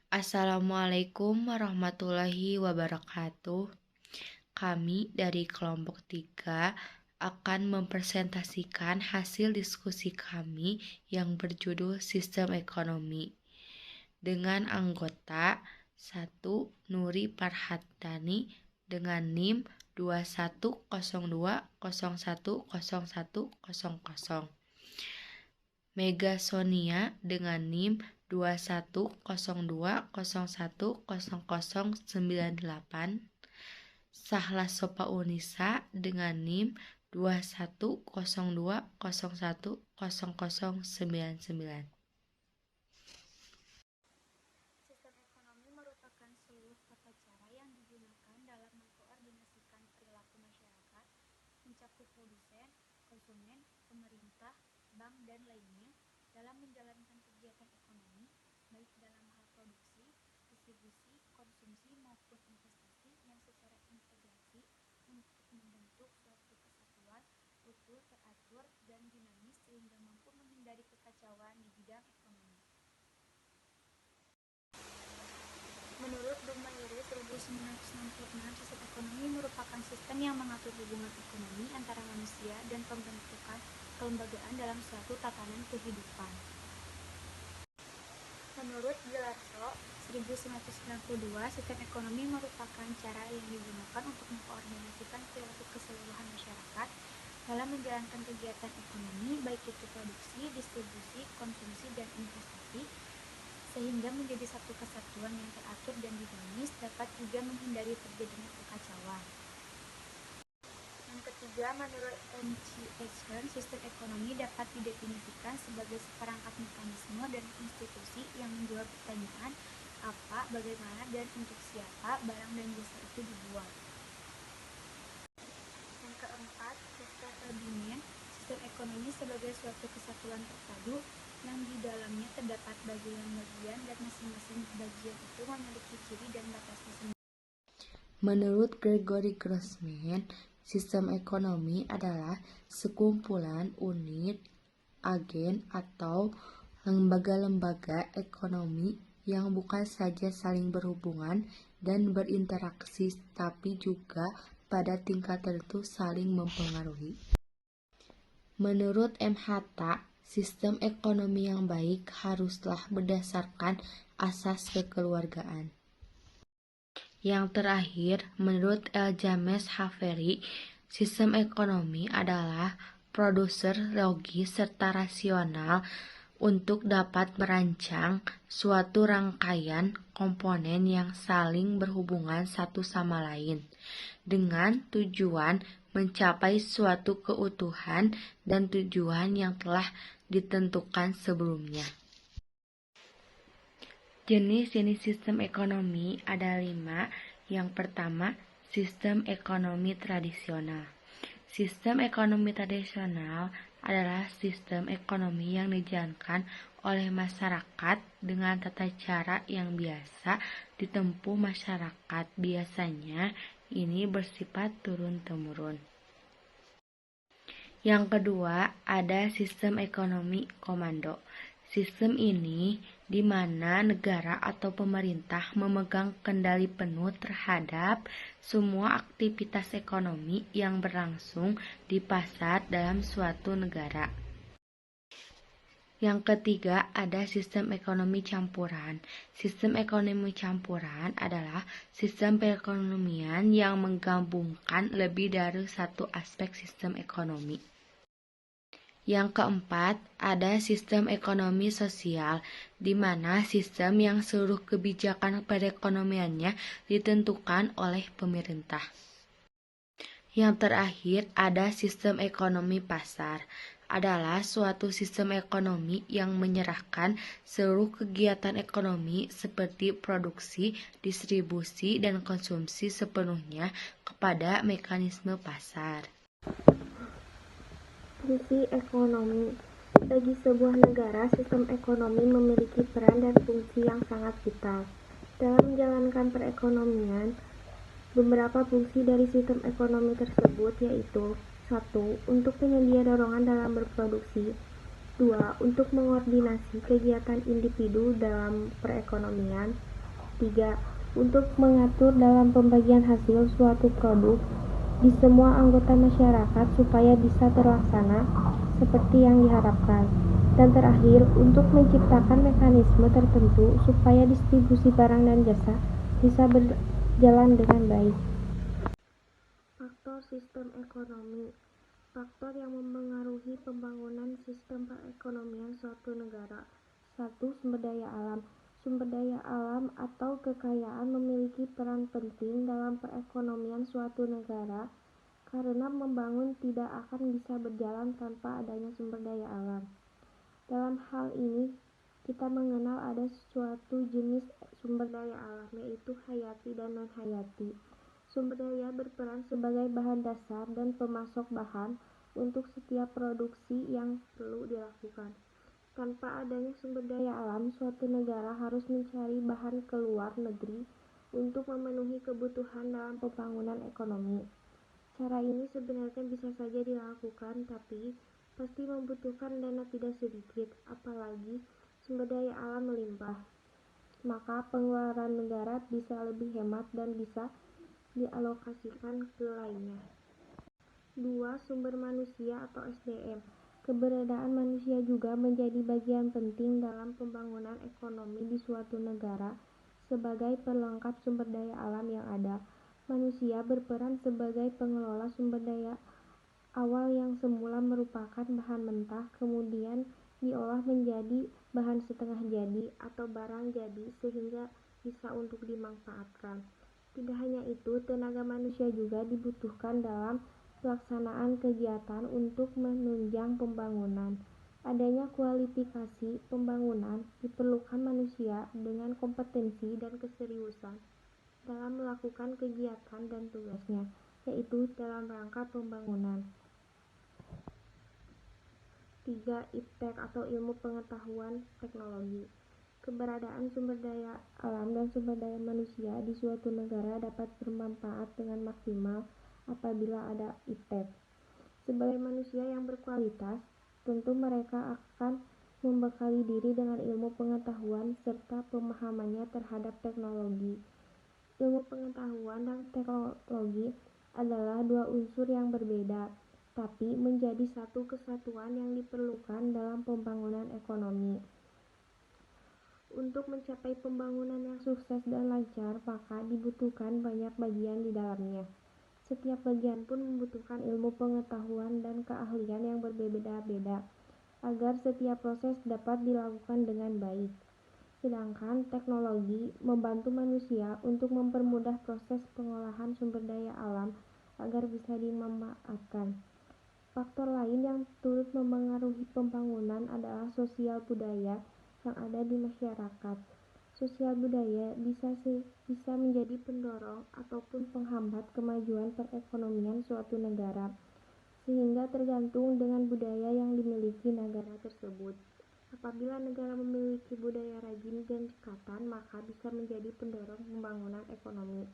Assalamualaikum warahmatullahi wabarakatuh. Kami dari kelompok 3 akan mempresentasikan hasil diskusi kami yang berjudul Sistem Ekonomi dengan anggota 1. Nuri Farhatani dengan NIM 2102010100, Mega Sonia dengan NIM 2102010098, Sahla Sopa Unisa dengan NIM 2102010099. Sistem ekonomi merupakan seluruh tata cara yang digunakan dalam mengkoordinasikan perilaku masyarakat, mencakup produsen, konsumen, pemerintah, bank, dan lainnya dalam menjalankan kegiatan ekonomi, baik dalam hal produksi, distribusi, konsumsi, maupun investasi yang secara integrasi untuk membentuk suatu kesatuan utuh, teratur, dan dinamis sehingga mampu menghindari kekacauan di bidang ekonomi. Menurut Dumairu 1966, sistem ekonomi merupakan sistem yang mengatur hubungan ekonomi antara manusia dan pembentukan kelembagaan dalam suatu tatanan kehidupan. Menurut Gelarso 1992, sistem ekonomi merupakan cara yang digunakan untuk mengkoordinasikan perilaku keseluruhan masyarakat dalam menjalankan kegiatan ekonomi, baik itu produksi, distribusi, konsumsi, dan investasi, sehingga menjadi satu kesatuan yang teratur dan dinamis, dapat juga menghindari terjadinya kekacauan. Yang ketiga, menurut N.C. sistem ekonomi dapat didefinisikan sebagai seperangkat mekanisme dan institusi yang menjawab pertanyaan apa, bagaimana, dan untuk siapa barang dan jasa itu dibuat. Yang keempat, Dr. Ferdinand, sistem ekonomi sebagai suatu kesatuan terpadu yang di dalamnya terdapat bagian-bagian dan masing-masing bagian itu memiliki ciri dan batasnya sendiri. Menurut Gregory Grossman, sistem ekonomi adalah sekumpulan unit, agen, atau lembaga-lembaga ekonomi yang bukan saja saling berhubungan dan berinteraksi, tapi juga pada tingkat tertentu saling mempengaruhi. Menurut M. Hatta, sistem ekonomi yang baik haruslah berdasarkan asas kekeluargaan. Yang terakhir, menurut L. James Haveri, sistem ekonomi adalah produser logis serta rasional untuk dapat merancang suatu rangkaian komponen yang saling berhubungan satu sama lain, dengan tujuan mencapai suatu keutuhan dan tujuan yang telah ditentukan sebelumnya. Jenis-jenis sistem ekonomi ada 5. Yang pertama, sistem ekonomi tradisional. Sistem ekonomi tradisional adalah sistem ekonomi yang dijalankan oleh masyarakat dengan tata cara yang biasa ditempuh masyarakat. Biasanya ini bersifat turun-temurun. Yang kedua, ada sistem ekonomi komando. Sistem ini di mana negara atau pemerintah memegang kendali penuh terhadap semua aktivitas ekonomi yang berlangsung di pasar dalam suatu negara. Yang ketiga, ada sistem ekonomi campuran. Sistem ekonomi campuran adalah sistem perekonomian yang menggabungkan lebih dari satu aspek sistem ekonomi. Yang keempat, ada sistem ekonomi sosial, di mana sistem yang seluruh kebijakan perekonomiannya ditentukan oleh pemerintah. Yang terakhir, ada sistem ekonomi pasar, adalah suatu sistem ekonomi yang menyerahkan seluruh kegiatan ekonomi seperti produksi, distribusi, dan konsumsi sepenuhnya kepada mekanisme pasar. Fungsi ekonomi. Bagi sebuah negara, sistem ekonomi memiliki peran dan fungsi yang sangat vital. Dalam menjalankan perekonomian, beberapa fungsi dari sistem ekonomi tersebut yaitu 1. Untuk penyedia dorongan dalam berproduksi. 2. Untuk mengordinasi kegiatan individu dalam perekonomian. 3. Untuk mengatur dalam pembagian hasil suatu produk di semua anggota masyarakat supaya bisa terlaksana seperti yang diharapkan. Dan terakhir, untuk menciptakan mekanisme tertentu supaya distribusi barang dan jasa bisa berjalan dengan baik. Faktor sistem ekonomi. Faktor yang mempengaruhi pembangunan sistem perekonomian suatu negara. 1. Sumber daya alam. Sumber daya alam atau kekayaan memiliki peran penting dalam perekonomian suatu negara karena membangun tidak akan bisa berjalan tanpa adanya sumber daya alam. Dalam hal ini, kita mengenal ada suatu jenis sumber daya alam, yaitu hayati dan non-hayati. Sumber daya berperan sebagai bahan dasar dan pemasok bahan untuk setiap produksi yang perlu dilakukan. Tanpa adanya sumber daya alam, suatu negara harus mencari bahan ke luar negeri untuk memenuhi kebutuhan dalam pembangunan ekonomi. Cara ini sebenarnya bisa saja dilakukan, tapi pasti membutuhkan dana tidak sedikit, apalagi sumber daya alam melimpah. Maka pengeluaran negara bisa lebih hemat dan bisa dialokasikan ke lainnya. 2. Sumber manusia atau SDM. Keberadaan manusia juga menjadi bagian penting dalam pembangunan ekonomi di suatu negara sebagai pelengkap sumber daya alam yang ada. Manusia berperan sebagai pengelola sumber daya awal yang semula merupakan bahan mentah, kemudian diolah menjadi bahan setengah jadi atau barang jadi sehingga bisa untuk dimanfaatkan. Tidak hanya itu, tenaga manusia juga dibutuhkan dalam pelaksanaan kegiatan untuk menunjang pembangunan. Adanya kualifikasi pembangunan diperlukan manusia dengan kompetensi dan keseriusan dalam melakukan kegiatan dan tugasnya, yaitu dalam rangka pembangunan. 3. Iptek atau ilmu pengetahuan teknologi. Keberadaan sumber daya alam dan sumber daya manusia di suatu negara dapat bermanfaat dengan maksimal apabila ada iptek. Sebagai manusia yang berkualitas, tentu mereka akan membekali diri dengan ilmu pengetahuan serta pemahamannya terhadap teknologi. Ilmu pengetahuan dan teknologi adalah dua unsur yang berbeda, tapi menjadi satu kesatuan yang diperlukan dalam pembangunan ekonomi. Untuk mencapai pembangunan yang sukses dan lancar, maka dibutuhkan banyak bagian di dalamnya. Setiap bagian pun membutuhkan ilmu pengetahuan dan keahlian yang berbeda-beda agar setiap proses dapat dilakukan dengan baik. Sedangkan teknologi membantu manusia untuk mempermudah proses pengolahan sumber daya alam agar bisa dimanfaatkan. Faktor lain yang turut mempengaruhi pembangunan adalah sosial budaya yang ada di masyarakat. Sosial budaya bisa menjadi pendorong ataupun penghambat kemajuan perekonomian suatu negara, sehingga tergantung dengan budaya yang dimiliki negara tersebut. Apabila negara memiliki budaya rajin dan cekatan, maka bisa menjadi pendorong pembangunan ekonomi.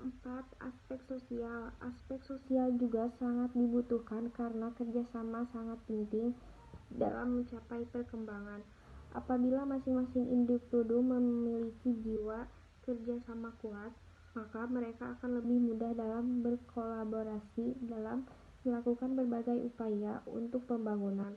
4. Aspek sosial. Aspek sosial juga sangat dibutuhkan karena kerjasama sangat penting dalam mencapai perkembangan. Apabila masing-masing individu memiliki jiwa kerjasama kuat, maka mereka akan lebih mudah dalam berkolaborasi dalam melakukan berbagai upaya untuk pembangunan.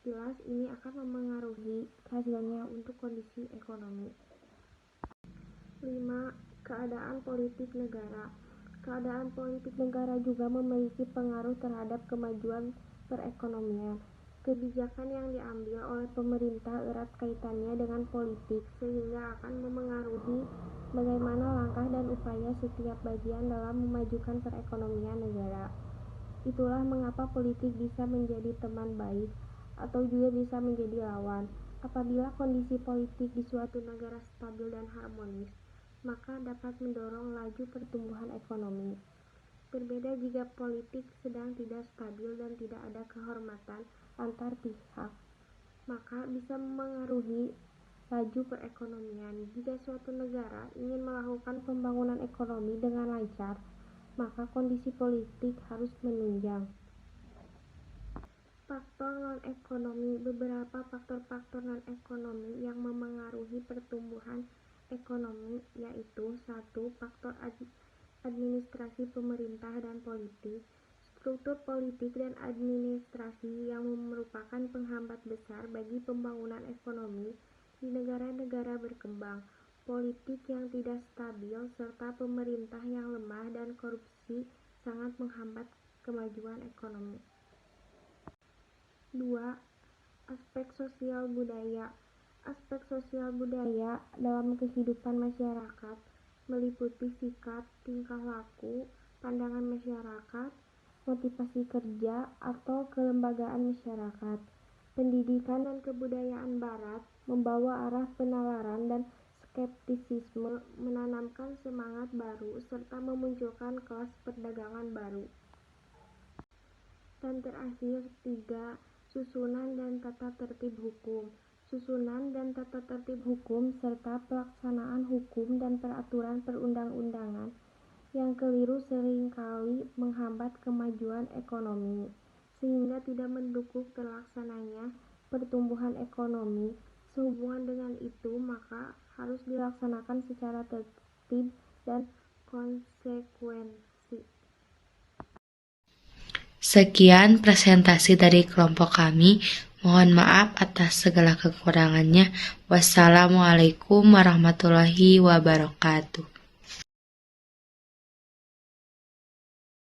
Jelas ini akan memengaruhi hasilnya untuk kondisi ekonomi. 5. Keadaan politik negara. Keadaan politik negara juga memiliki pengaruh terhadap kemajuan perekonomian. Kebijakan yang diambil oleh pemerintah erat kaitannya dengan politik sehingga akan memengaruhi bagaimana langkah dan upaya setiap bagian dalam memajukan perekonomian negara. Itulah mengapa politik bisa menjadi teman baik atau juga bisa menjadi lawan. Apabila kondisi politik di suatu negara stabil dan harmonis, maka dapat mendorong laju pertumbuhan ekonomi. Berbeda jika politik sedang tidak stabil dan tidak ada kehormatan antar pihak, maka bisa mengaruhi laju perekonomian. Jika suatu negara ingin melakukan pembangunan ekonomi dengan lancar, maka kondisi politik harus menunjang. Faktor non-ekonomi. Beberapa faktor-faktor non-ekonomi yang memengaruhi pertumbuhan ekonomi yaitu 1. Faktor administrasi pemerintah dan politik. Struktur politik dan administrasi yang merupakan penghambat besar bagi pembangunan ekonomi di negara-negara berkembang, politik yang tidak stabil, serta pemerintah yang lemah dan korupsi sangat menghambat kemajuan ekonomi. 2. Aspek sosial budaya. Aspek sosial budaya dalam kehidupan masyarakat meliputi sikap, tingkah laku, pandangan masyarakat, motivasi kerja, atau kelembagaan masyarakat. Pendidikan dan kebudayaan Barat membawa arah penalaran dan skeptisisme, menanamkan semangat baru, serta memunculkan kelas perdagangan baru. Dan terakhir, 3. Susunan dan tata tertib hukum. Susunan dan tata tertib hukum serta pelaksanaan hukum dan peraturan perundang-undangan yang keliru seringkali menghambat kemajuan ekonomi, sehingga tidak mendukung terlaksananya pertumbuhan ekonomi. Sehubungan dengan itu, maka harus dilaksanakan secara tertib dan konsekuensi. Sekian presentasi dari kelompok kami. Mohon maaf atas segala kekurangannya. Wassalamualaikum warahmatullahi wabarakatuh.